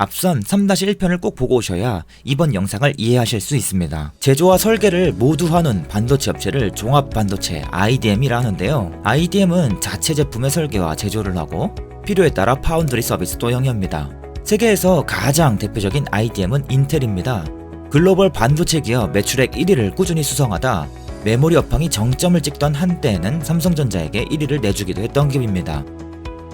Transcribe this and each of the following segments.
앞선 3-1편을 꼭 보고 오셔야 이번 영상을 이해하실 수 있습니다. 제조와 설계를 모두 하는 반도체 업체를 종합반도체 IDM이라 하는데요. IDM은 자체 제품의 설계와 제조를 하고 필요에 따라 파운드리 서비스도 영위합니다. 세계에서 가장 대표적인 IDM은 인텔입니다. 글로벌 반도체 기업 매출액 1위를 꾸준히 수성하다 메모리 업황이 정점을 찍던 한때에는 삼성전자에게 1위를 내주기도 했던 기업입니다.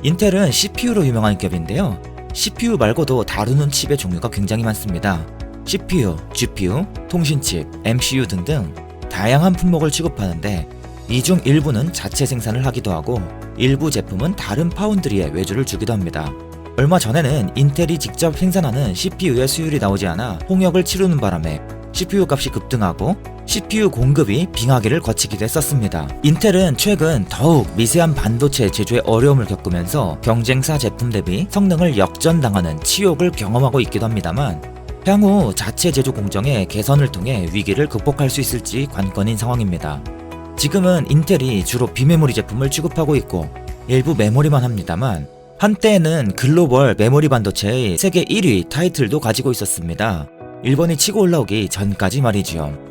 인텔은 CPU로 유명한 기업인데요. CPU 말고도 다루는 칩의 종류가 굉장히 많습니다. CPU, GPU, 통신칩, MCU 등등 다양한 품목을 취급하는데 이 중 일부는 자체 생산을 하기도 하고 일부 제품은 다른 파운드리에 외주를 주기도 합니다. 얼마 전에는 인텔이 직접 생산하는 CPU의 수율이 나오지 않아 홍역을 치르는 바람에 CPU 값이 급등하고 CPU 공급이 빙하기를 거치기도 했었습니다. 인텔은 최근 더욱 미세한 반도체 제조에 어려움을 겪으면서 경쟁사 제품 대비 성능을 역전당하는 치욕을 경험하고 있기도 합니다만 향후 자체 제조 공정의 개선을 통해 위기를 극복할 수 있을지 관건인 상황입니다. 지금은 인텔이 주로 비메모리 제품을 취급하고 있고 일부 메모리만 합니다만 한때에는 글로벌 메모리 반도체의 세계 1위 타이틀도 가지고 있었습니다. 일본이 치고 올라오기 전까지 말이지요.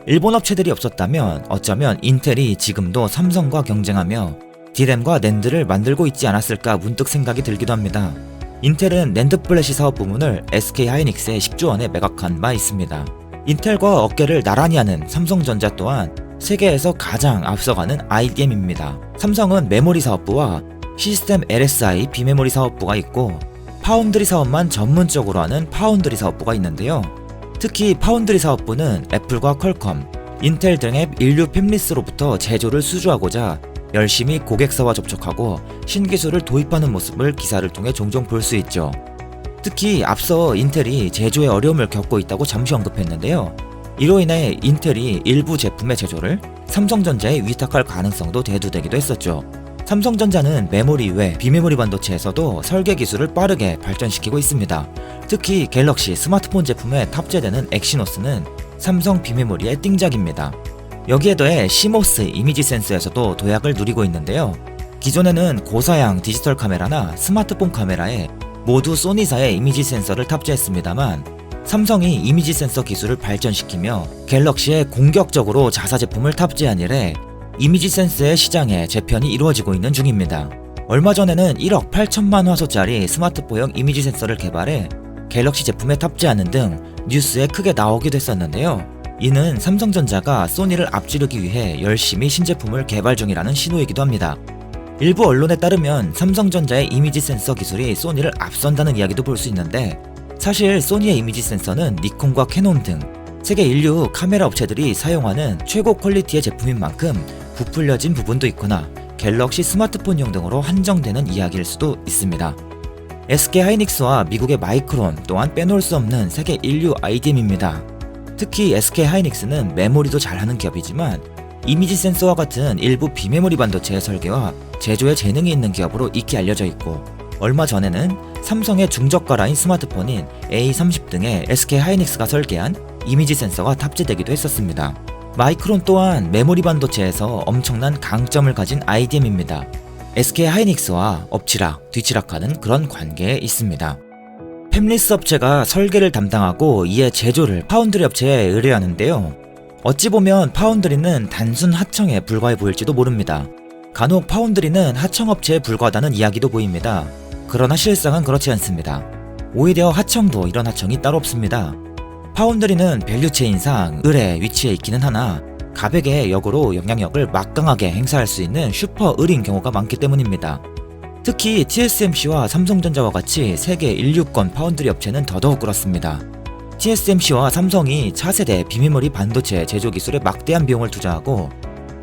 일본 업체들이 없었다면 어쩌면 인텔이 지금도 삼성과 경쟁하며 D램과 낸드를 만들고 있지 않았을까 문득 생각이 들기도 합니다. 인텔은 낸드 플래시 사업 부문을 SK 하이닉스에 10조 원에 매각한 바 있습니다. 인텔과 어깨를 나란히 하는 삼성전자 또한 세계에서 가장 앞서가는 IDM입니다. 삼성은 메모리 사업부와 시스템 LSI 비메모리 사업부가 있고 파운드리 사업만 전문적으로 하는 파운드리 사업부가 있는데요. 특히 파운드리 사업부는 애플과 퀄컴, 인텔 등의 인류 팹리스로부터 제조를 수주하고자 열심히 고객사와 접촉하고 신기술을 도입하는 모습을 기사를 통해 종종 볼 수 있죠. 특히 앞서 인텔이 제조에 어려움을 겪고 있다고 잠시 언급했는데요. 이로 인해 인텔이 일부 제품의 제조를 삼성전자에 위탁할 가능성도 대두되기도 했었죠. 삼성전자는 메모리 외 비메모리 반도체에서도 설계 기술을 빠르게 발전시키고 있습니다. 특히 갤럭시 스마트폰 제품에 탑재되는 엑시노스는 삼성 비메모리의 띵작입니다. 여기에 더해 시모스 이미지 센서에서도 도약을 누리고 있는데요. 기존에는 고사양 디지털 카메라나 스마트폰 카메라에 모두 소니사의 이미지 센서를 탑재했습니다만 삼성이 이미지 센서 기술을 발전시키며 갤럭시에 공격적으로 자사 제품을 탑재한 이래 이미지 센서의 시장에 재편이 이루어지고 있는 중입니다. 얼마 전에는 1억 8천만 화소짜리 스마트폰형 이미지 센서를 개발해 갤럭시 제품에 탑재하는 등 뉴스에 크게 나오기도 했었는데요. 이는 삼성전자가 소니를 앞지르기 위해 열심히 신제품을 개발 중이라는 신호이기도 합니다. 일부 언론에 따르면 삼성전자의 이미지 센서 기술이 소니를 앞선다는 이야기도 볼 수 있는데 사실 소니의 이미지 센서는 니콘과 캐논 등 세계 인류 카메라 업체들이 사용하는 최고 퀄리티의 제품인 만큼 부풀려진 부분도 있거나 갤럭시 스마트폰용 등으로 한정되는 이야기일 수도 있습니다. SK 하이닉스와 미국의 마이크론 또한 빼놓을 수 없는 세계 인류 IDM입니다. 특히 SK 하이닉스는 메모리도 잘하는 기업이지만 이미지 센서와 같은 일부 비메모리 반도체의 설계와 제조에 재능이 있는 기업으로 익히 알려져 있고 얼마 전에는 삼성의 중저가라인 스마트폰인 A30 등에 SK 하이닉스가 설계한 이미지 센서가 탑재되기도 했었습니다. 마이크론 또한 메모리 반도체에서 엄청난 강점을 가진 IDM입니다. SK 하이닉스와 엎치락, 뒤치락하는 그런 관계에 있습니다. 팹리스 업체가 설계를 담당하고 이에 제조를 파운드리 업체에 의뢰하는데요. 어찌 보면 파운드리는 단순 하청에 불과해 보일지도 모릅니다. 간혹 파운드리는 하청업체에 불과하다는 이야기도 보입니다. 그러나 실상은 그렇지 않습니다. 오히려 하청도 이런 하청이 따로 없습니다. 파운드리는 밸류체인상 을의 위치에 있기는 하나 갑에게 역으로 영향력을 막강하게 행사할 수 있는 슈퍼 을인 경우가 많기 때문입니다. 특히 TSMC와 삼성전자와 같이 세계 인류권 파운드리 업체는 더더욱 그렇습니다. TSMC와 삼성이 차세대 비메모리 반도체 제조 기술에 막대한 비용을 투자하고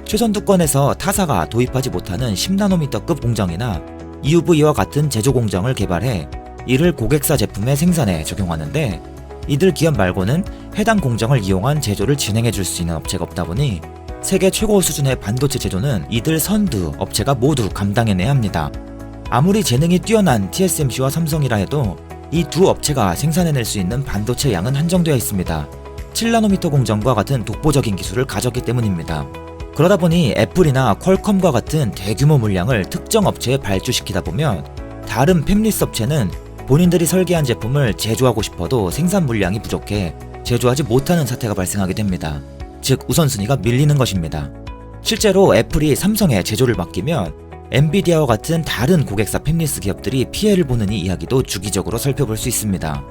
최선두권에서 타사가 도입하지 못하는 10나노미터급 공정이나 EUV와 같은 제조 공정을 개발해 이를 고객사 제품의 생산에 적용하는데 이들 기업 말고는 해당 공정을 이용한 제조를 진행해 줄 수 있는 업체가 없다 보니 세계 최고 수준의 반도체 제조는 이들 선두 업체가 모두 감당해내야 합니다. 아무리 재능이 뛰어난 TSMC와 삼성이라 해도 이 두 업체가 생산해낼 수 있는 반도체 양은 한정되어 있습니다. 7나노미터 공정과 같은 독보적인 기술을 가졌기 때문입니다. 그러다 보니 애플이나 퀄컴과 같은 대규모 물량을 특정 업체에 발주시키다 보면 다른 팹리스 업체는 본인들이 설계한 제품을 제조하고 싶어도 생산 물량이 부족해 제조하지 못하는 사태가 발생하게 됩니다. 즉 우선순위가 밀리는 것입니다. 실제로 애플이 삼성에 제조를 맡기면 엔비디아와 같은 다른 고객사 팹리스 기업들이 피해를 보는 이 이야기도 주기적으로 살펴볼 수 있습니다.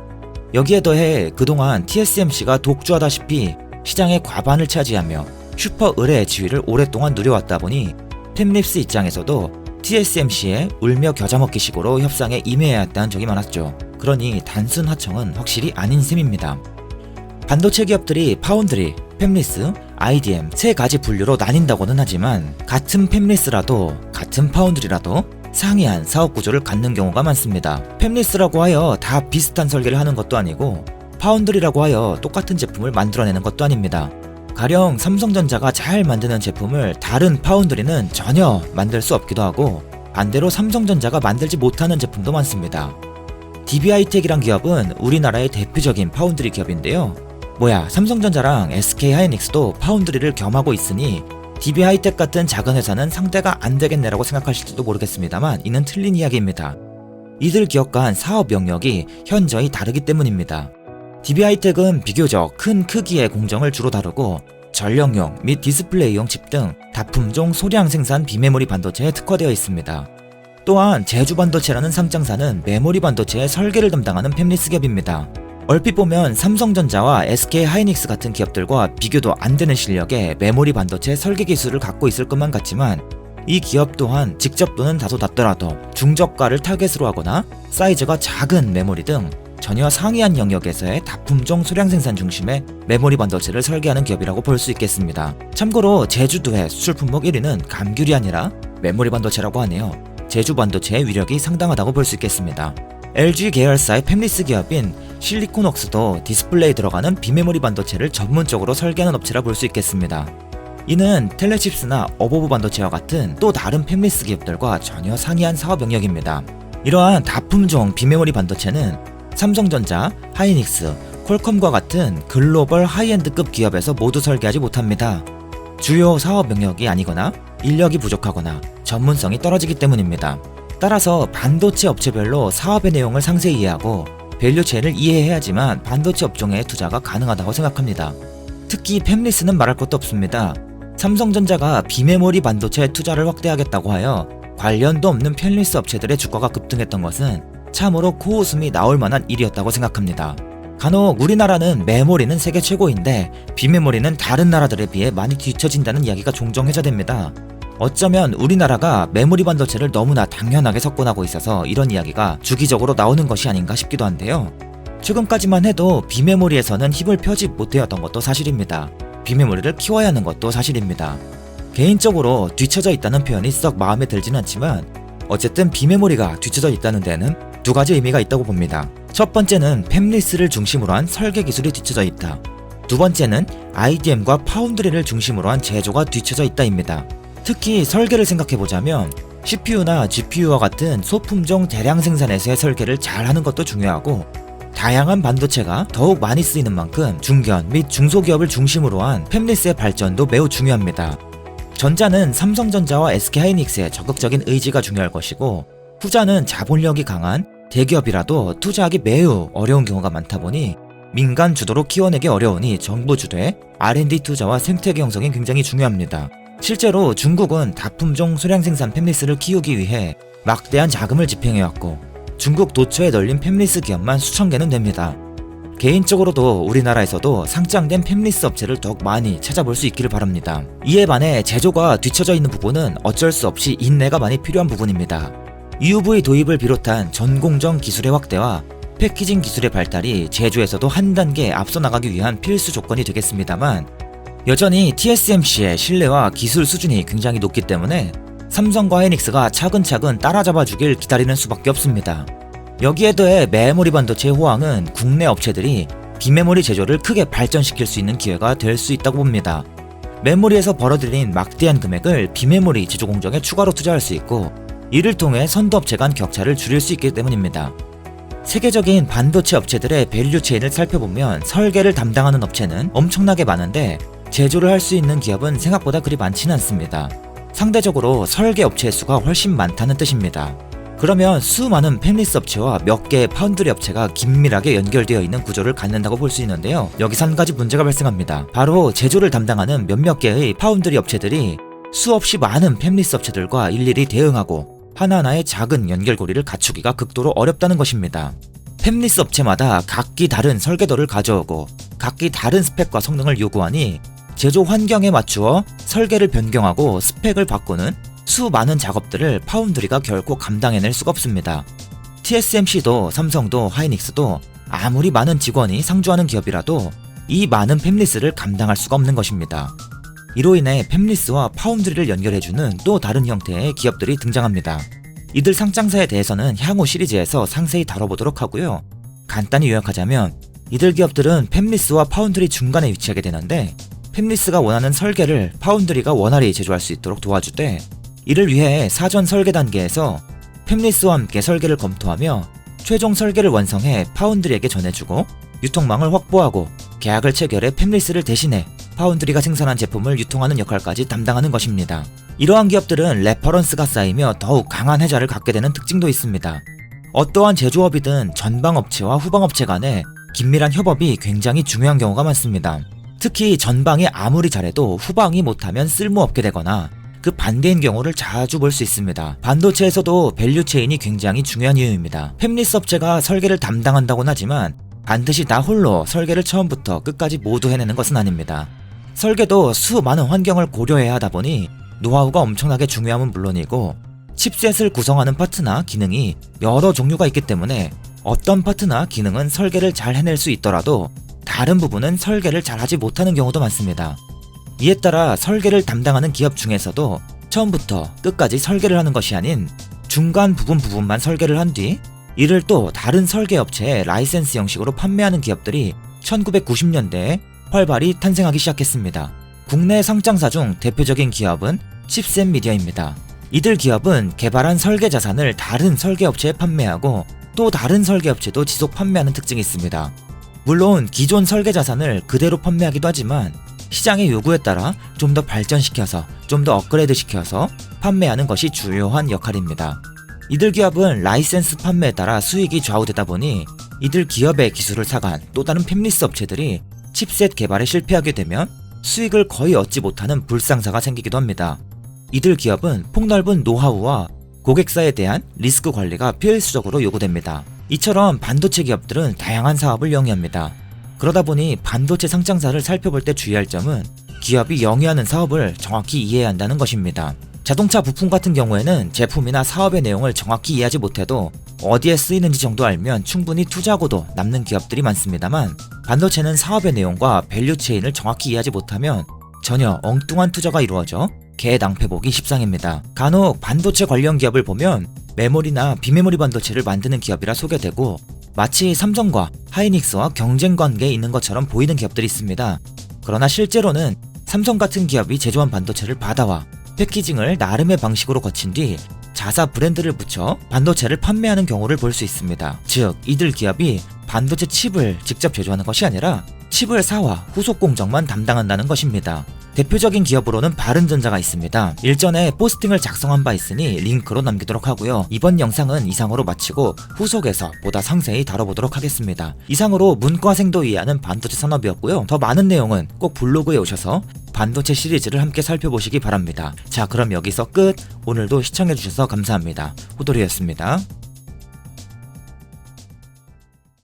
여기에 더해 그동안 TSMC가 독주하다시피 시장의 과반을 차지하며 슈퍼 의뢰의 지위를 오랫동안 누려왔다 보니 팹리스 입장에서도 TSMC에 울며 겨자 먹기 식으로 협상에 임해야 했다는 적이 많았죠. 그러니 단순 하청은 확실히 아닌 셈입니다. 반도체 기업들이 파운드리, 팹리스, IDM 세 가지 분류로 나뉜다고는 하지만 같은 팹리스라도 같은 파운드리라도 상이한 사업 구조를 갖는 경우가 많습니다. 팹리스라고 하여 다 비슷한 설계를 하는 것도 아니고 파운드리라고 하여 똑같은 제품을 만들어내는 것도 아닙니다. 가령 삼성전자가 잘 만드는 제품을 다른 파운드리는 전혀 만들 수 없기도 하고 반대로 삼성전자가 만들지 못하는 제품도 많습니다. DB하이텍이란 기업은 우리나라의 대표적인 파운드리 기업인데요. 삼성전자랑 SK하이닉스도 파운드리를 겸하고 있으니 DB하이텍 같은 작은 회사는 상대가 안 되겠네라고 생각하실지도 모르겠습니다만 이는 틀린 이야기입니다. 이들 기업 간 사업 영역이 현저히 다르기 때문입니다. DB하이텍은 비교적 큰 크기의 공정을 주로 다루고 전력용 및 디스플레이용 칩 등 다품종 소량 생산 비메모리 반도체에 특화되어 있습니다. 또한 제주반도체라는 상장사는 메모리 반도체의 설계를 담당하는 팹리스 기업입니다. 얼핏 보면 삼성전자와 SK하이닉스 같은 기업들과 비교도 안 되는 실력의 메모리 반도체 설계 기술을 갖고 있을 것만 같지만 이 기업 또한 직접도는 다소 낮더라도 중저가를 타겟으로 하거나 사이즈가 작은 메모리 등 전혀 상이한 영역에서의 다품종 소량 생산 중심의 메모리 반도체를 설계하는 기업이라고 볼 수 있겠습니다. 참고로 제주도의 수출 품목 1위는 감귤이 아니라 메모리 반도체라고 하네요. 제주 반도체의 위력이 상당하다고 볼 수 있겠습니다. LG 계열사의 팹리스 기업인 실리콘웍스도 디스플레이 들어가는 비메모리 반도체를 전문적으로 설계하는 업체라 볼 수 있겠습니다. 이는 텔레칩스나 어보브 반도체와 같은 또 다른 팹리스 기업들과 전혀 상이한 사업 영역입니다. 이러한 다품종 비메모리 반도체는 삼성전자, 하이닉스, 퀄컴과 같은 글로벌 하이엔드급 기업에서 모두 설계하지 못합니다. 주요 사업 영역이 아니거나 인력이 부족하거나 전문성이 떨어지기 때문입니다. 따라서 반도체 업체별로 사업의 내용을 상세히 이해하고 밸류체인을 이해해야지만 반도체 업종에 투자가 가능하다고 생각합니다. 특히 팹리스는 말할 것도 없습니다. 삼성전자가 비메모리 반도체에 투자를 확대하겠다고 하여 관련도 없는 팹리스 업체들의 주가가 급등했던 것은 참으로 코웃음이 나올 만한 일이었다고 생각합니다. 간혹 우리나라는 메모리는 세계 최고인데 비메모리는 다른 나라들에 비해 많이 뒤처진다는 이야기가 종종 회자됩니다. 어쩌면 우리나라가 메모리 반도체를 너무나 당연하게 석권하고 있어서 이런 이야기가 주기적으로 나오는 것이 아닌가 싶기도 한데요. 최근까지만 해도 비메모리에서는 힘을 펴지 못해왔던 것도 사실입니다. 비메모리를 키워야 하는 것도 사실입니다. 개인적으로 뒤처져 있다는 표현이 썩 마음에 들지는 않지만 어쨌든 비메모리가 뒤처져 있다는 데는 두 가지 의미가 있다고 봅니다. 첫 번째는 팹리스를 중심으로 한 설계 기술이 뒤처져 있다. 두 번째는 IDM과 파운드리를 중심으로 한 제조가 뒤처져 있다입니다. 특히 설계를 생각해보자면 CPU나 GPU와 같은 소품종 대량 생산에서의 설계를 잘하는 것도 중요하고 다양한 반도체가 더욱 많이 쓰이는 만큼 중견 및 중소기업을 중심으로 한 팹리스의 발전도 매우 중요합니다. 전자는 삼성전자와 SK하이닉스의 적극적인 의지가 중요할 것이고 후자는 자본력이 강한 대기업이라도 투자하기 매우 어려운 경우가 많다 보니 민간 주도로 키워내기 어려우니 정부 주도의 R&D 투자와 생태계 형성이 굉장히 중요합니다. 실제로 중국은 다품종 소량 생산 팹리스를 키우기 위해 막대한 자금을 집행해왔고 중국 도처에 널린 팹리스 기업만 수천 개는 됩니다. 개인적으로도 우리나라에서도 상장된 팹리스 업체를 더욱 많이 찾아볼 수 있기를 바랍니다. 이에 반해 제조가 뒤처져 있는 부분은 어쩔 수 없이 인내가 많이 필요한 부분입니다. EUV 도입을 비롯한 전공정 기술의 확대와 패키징 기술의 발달이 제조에서도 한 단계 앞서 나가기 위한 필수 조건이 되겠습니다만 여전히 TSMC의 신뢰와 기술 수준이 굉장히 높기 때문에 삼성과 하이닉스가 차근차근 따라잡아주길 기다리는 수밖에 없습니다. 여기에 더해 메모리 반도체의 호황은 국내 업체들이 비메모리 제조를 크게 발전시킬 수 있는 기회가 될 수 있다고 봅니다. 메모리에서 벌어들인 막대한 금액을 비메모리 제조 공정에 추가로 투자할 수 있고 이를 통해 선도업체 간 격차를 줄일 수 있기 때문입니다. 세계적인 반도체 업체들의 밸류체인을 살펴보면 설계를 담당하는 업체는 엄청나게 많은데 제조를 할 수 있는 기업은 생각보다 그리 많지는 않습니다. 상대적으로 설계 업체의 수가 훨씬 많다는 뜻입니다. 그러면 수많은 팹리스 업체와 몇 개의 파운드리 업체가 긴밀하게 연결되어 있는 구조를 갖는다고 볼 수 있는데요. 여기서 한 가지 문제가 발생합니다. 바로 제조를 담당하는 몇몇 개의 파운드리 업체들이 수없이 많은 팹리스 업체들과 일일이 대응하고 하나하나의 작은 연결고리를 갖추기가 극도로 어렵다는 것입니다. 팹리스 업체마다 각기 다른 설계도를 가져오고 각기 다른 스펙과 성능을 요구하니 제조 환경에 맞추어 설계를 변경하고 스펙을 바꾸는 수많은 작업들을 파운드리가 결코 감당해낼 수가 없습니다. TSMC도 삼성도 하이닉스도 아무리 많은 직원이 상주하는 기업이라도 이 많은 팹리스를 감당할 수가 없는 것입니다. 이로 인해 팹리스와 파운드리를 연결해주는 또 다른 형태의 기업들이 등장합니다. 이들 상장사에 대해서는 향후 시리즈에서 상세히 다뤄보도록 하고요. 간단히 요약하자면 이들 기업들은 팹리스와 파운드리 중간에 위치하게 되는데 팹리스가 원하는 설계를 파운드리가 원활히 제조할 수 있도록 도와주되 이를 위해 사전 설계 단계에서 팹리스와 함께 설계를 검토하며 최종 설계를 완성해 파운드리에게 전해주고 유통망을 확보하고 계약을 체결해 팹리스를 대신해 파운드리가 생산한 제품을 유통하는 역할까지 담당하는 것입니다. 이러한 기업들은 레퍼런스가 쌓이며 더욱 강한 혜자를 갖게 되는 특징도 있습니다. 어떠한 제조업이든 전방업체와 후방업체 간에 긴밀한 협업이 굉장히 중요한 경우가 많습니다. 특히 전방이 아무리 잘해도 후방이 못하면 쓸모없게 되거나 그 반대인 경우를 자주 볼 수 있습니다. 반도체에서도 밸류체인이 굉장히 중요한 이유입니다. 팹리스 업체가 설계를 담당한다고는 하지만 반드시 나 홀로 설계를 처음부터 끝까지 모두 해내는 것은 아닙니다. 설계도 수많은 환경을 고려해야 하다 보니 노하우가 엄청나게 중요함은 물론이고 칩셋을 구성하는 파트나 기능이 여러 종류가 있기 때문에 어떤 파트나 기능은 설계를 잘 해낼 수 있더라도 다른 부분은 설계를 잘 하지 못하는 경우도 많습니다. 이에 따라 설계를 담당하는 기업 중에서도 처음부터 끝까지 설계를 하는 것이 아닌 중간 부분만 설계를 한 뒤 이를 또 다른 설계 업체에 라이센스 형식으로 판매하는 기업들이 1990년대에 활발히 탄생하기 시작했습니다. 국내 상장사 중 대표적인 기업은 칩셋미디어입니다. 이들 기업은 개발한 설계 자산을 다른 설계 업체에 판매하고 또 다른 설계 업체도 지속 판매하는 특징이 있습니다. 물론 기존 설계 자산을 그대로 판매하기도 하지만 시장의 요구에 따라 좀 더 발전시켜서 좀 더 업그레이드 시켜서 판매하는 것이 주요한 역할입니다. 이들 기업은 라이센스 판매에 따라 수익이 좌우되다 보니 이들 기업의 기술을 사간 또 다른 팹리스 업체들이 칩셋 개발에 실패하게 되면 수익을 거의 얻지 못하는 불상사가 생기기도 합니다. 이들 기업은 폭넓은 노하우와 고객사에 대한 리스크 관리가 필수적으로 요구됩니다. 이처럼 반도체 기업들은 다양한 사업을 영위합니다. 그러다 보니 반도체 상장사를 살펴볼 때 주의할 점은 기업이 영위하는 사업을 정확히 이해해야 한다는 것입니다. 자동차 부품 같은 경우에는 제품이나 사업의 내용을 정확히 이해하지 못해도 어디에 쓰이는지 정도 알면 충분히 투자하고도 남는 기업들이 많습니다만 반도체는 사업의 내용과 밸류체인을 정확히 이해하지 못하면 전혀 엉뚱한 투자가 이루어져 개낭패보기 십상입니다. 간혹 반도체 관련 기업을 보면 메모리나 비메모리 반도체를 만드는 기업이라 소개되고 마치 삼성과 하이닉스와 경쟁 관계에 있는 것처럼 보이는 기업들이 있습니다. 그러나 실제로는 삼성 같은 기업이 제조한 반도체를 받아와 패키징을 나름의 방식으로 거친 뒤 자사 브랜드를 붙여 반도체를 판매하는 경우를 볼 수 있습니다. 즉, 이들 기업이 반도체 칩을 직접 제조하는 것이 아니라 칩을 사와 후속 공정만 담당한다는 것입니다. 대표적인 기업으로는 바른전자가 있습니다. 일전에 포스팅을 작성한 바 있으니 링크로 남기도록 하고요. 이번 영상은 이상으로 마치고 후속에서 보다 상세히 다뤄보도록 하겠습니다. 이상으로 문과생도 이해하는 반도체 산업이었고요. 더 많은 내용은 꼭 블로그에 오셔서 반도체 시리즈를 함께 살펴보시기 바랍니다. 자, 그럼 여기서 끝. 오늘도 시청해주셔서 감사합니다. 호돌이였습니다.